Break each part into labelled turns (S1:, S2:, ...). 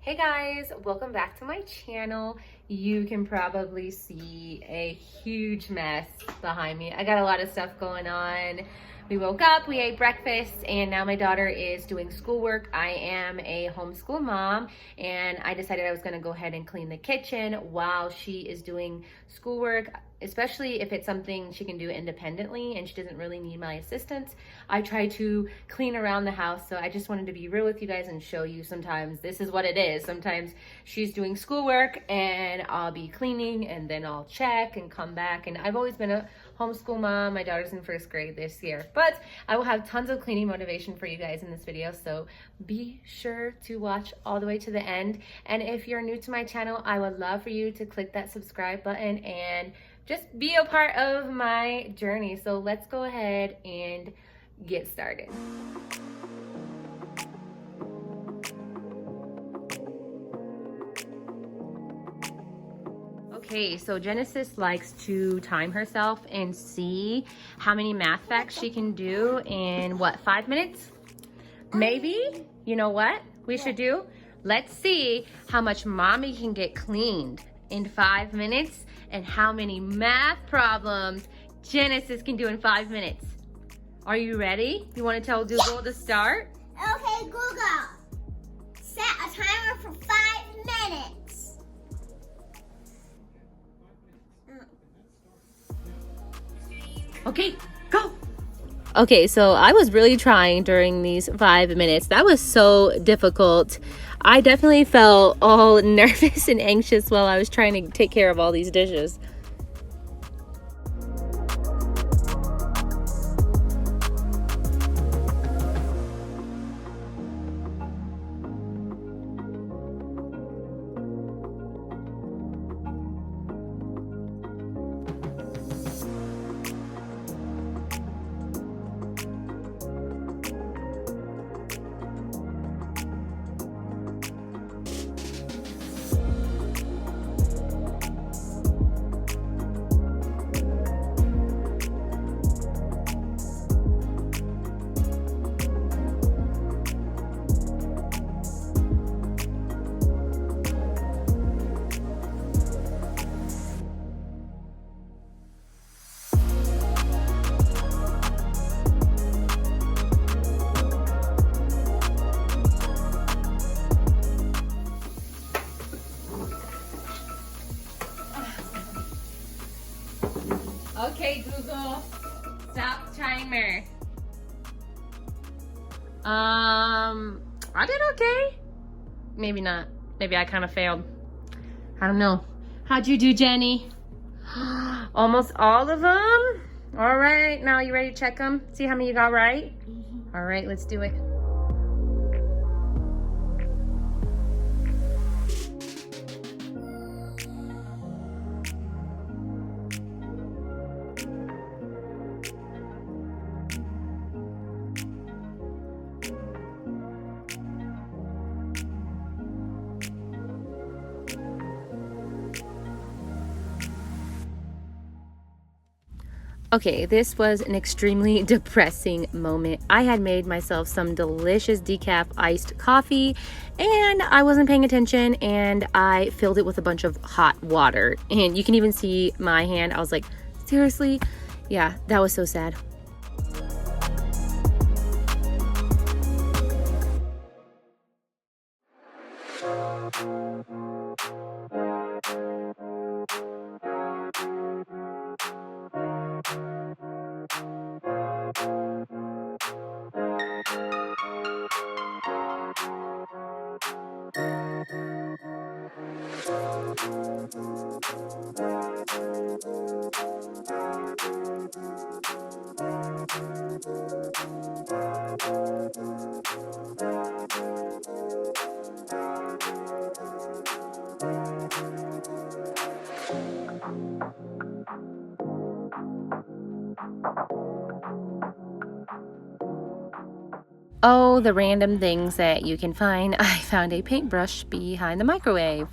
S1: Hey guys, welcome back to my channel. You can probably see a huge mess behind me. I got a lot of stuff going on. We woke up, we ate breakfast, and now my daughter is doing schoolwork. I am a homeschool mom, and I decided I was gonna go ahead and clean the kitchen while she is doing schoolwork, especially if it's something she can do independently and she doesn't really need my assistance. I try to clean around the house, so I just wanted to be real with you guys and show you sometimes this is what it is. Sometimes she's doing schoolwork and I'll be cleaning and then I'll check and come back. And I've always been a homeschool mom. My daughter's in first grade this year, but I will have tons of cleaning motivation for you guys in this video, so be sure to watch all the way to the end. And if you're new to my channel, I would love for you to click that subscribe button and just be a part of my journey. So let's go ahead and get started. Okay, so Genesis likes to time herself and see how many math facts she can do in what, 5 minutes? Maybe, you know what we should do? Let's see how much mommy can get cleaned in 5 minutes and how many math problems Genesis can do in 5 minutes. Are you ready? You want to tell Google to start?
S2: Okay, Google. Set a timer for 5 minutes.
S1: Okay, go. Okay, so I was really trying during these 5 minutes. That was so difficult. I definitely felt all nervous and anxious while I was trying to take care of all these dishes. Okay, Google, stop timer. I did okay. Maybe not. Maybe I kind of failed. I don't know. How'd you do, Jenny? Almost all of them? All right, now you ready to check them? See how many you got right? All right, let's do it. Okay, this was an extremely depressing moment. I had made myself some delicious decaf iced coffee and I wasn't paying attention and I filled it with a bunch of hot water. And you can even see my hand. I was like, seriously? Yeah, that was so sad. Oh, the random things that you can find. I found a paintbrush behind the microwave.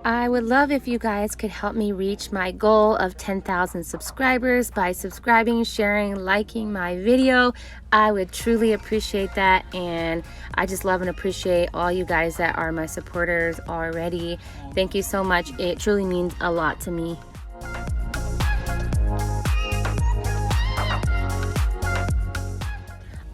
S1: I would love if you guys could help me reach my goal of 10,000 subscribers by subscribing, sharing, liking my video. I would truly appreciate that, and I just love and appreciate all you guys that are my supporters already. Thank you so much. It truly means a lot to me.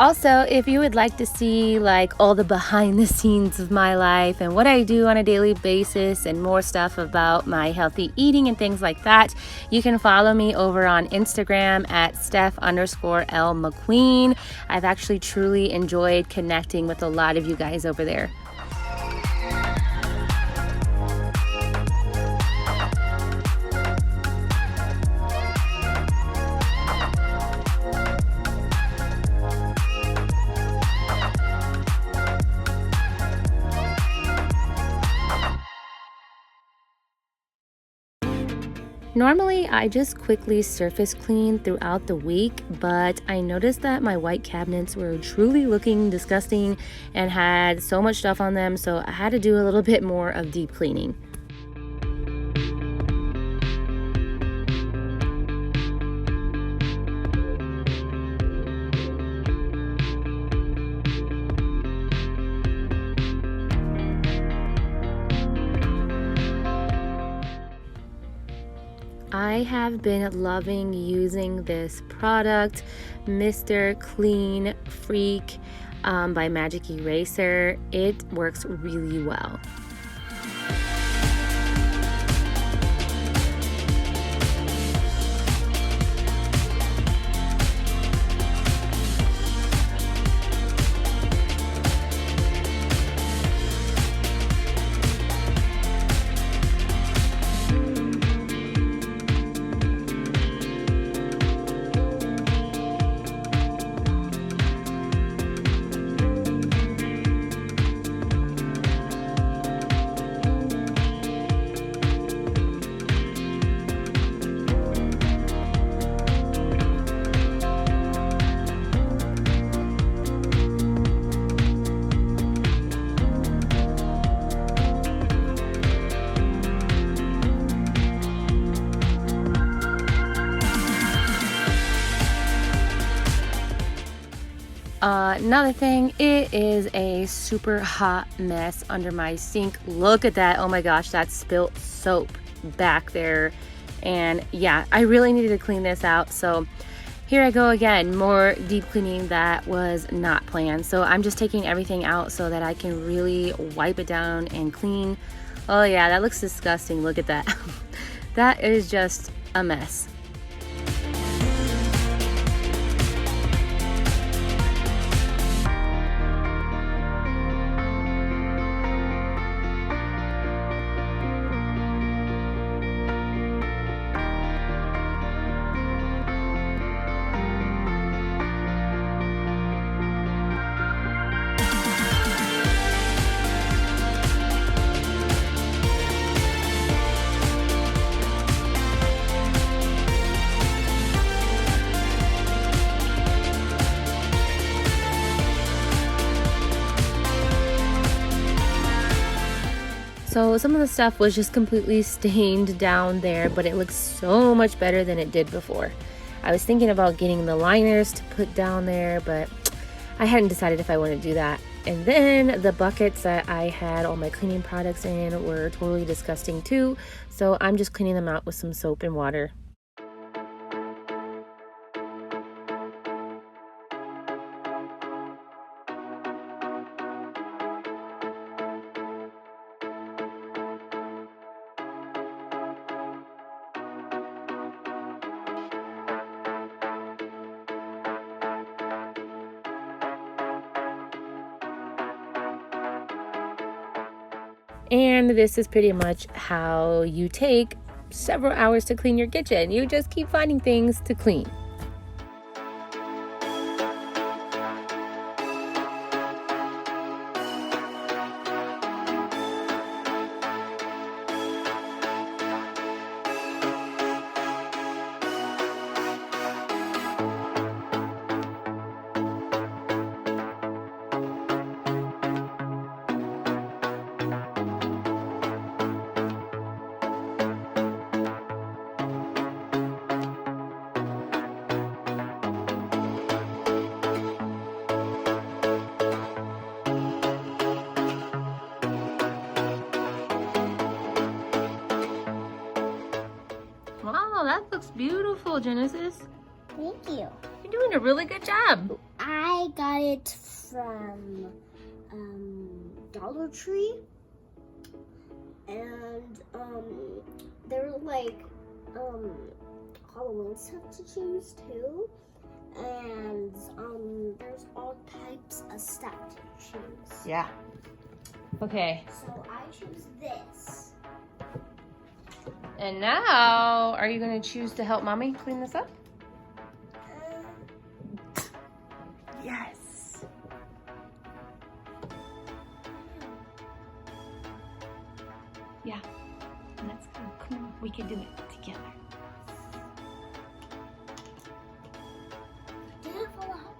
S1: Also, if you would like to see like all the behind the scenes of my life and what I do on a daily basis and more stuff about my healthy eating and things like that, you can follow me over on Instagram at Steph_L McQueen. I've actually truly enjoyed connecting with a lot of you guys over there. Normally, I just quickly surface clean throughout the week, but I noticed that my white cabinets were truly looking disgusting and had so much stuff on them, so I had to do a little bit more of deep cleaning. I have been loving using this product, Mr. Clean Freak by Magic Eraser. It works really well. Another thing, it is a super hot mess under my sink. Look at that. Oh my gosh, that spilt soap back there. And yeah, I really needed to clean this out. So here I go again, more deep cleaning that was not planned. So I'm just taking everything out so that I can really wipe it down and clean. Oh yeah, that looks disgusting. Look at that. That is just a mess. So some of the stuff was just completely stained down there, but it looks so much better than it did before. I was thinking about getting the liners to put down there, but I hadn't decided if I want to do that. And then the buckets that I had all my cleaning products in were totally disgusting too. So I'm just cleaning them out with some soap and water. And this is pretty much how you take several hours to clean your kitchen. You just keep finding things to clean. beautiful, Genesis.
S2: Thank you.
S1: You're doing a really good job.
S2: I got it from Dollar Tree, and there were like Halloween stuff to choose too, and there's all types of stuff to choose.
S1: Yeah. Okay.
S2: So I choose this.
S1: And now, are you going to choose to help Mommy clean this up? Yes. Yeah. Let's go. Come on. We can do it together.
S2: Did it fall out?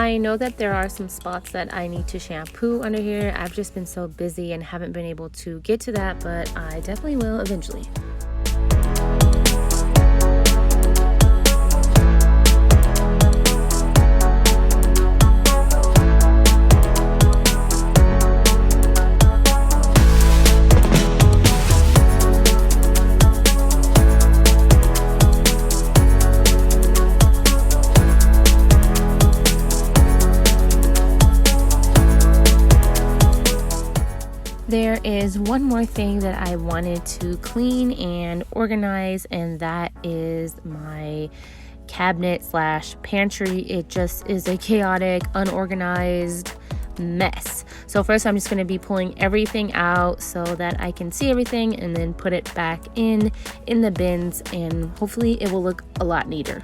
S1: I know that there are some spots that I need to shampoo under here. I've just been so busy and haven't been able to get to that, but I definitely will eventually. There is one more thing that I wanted to clean and organize, and that is my cabinet slash pantry. It just is a chaotic, unorganized mess. So first I'm just going to be pulling everything out so that I can see everything and then put it back in the bins, and hopefully it will look a lot neater.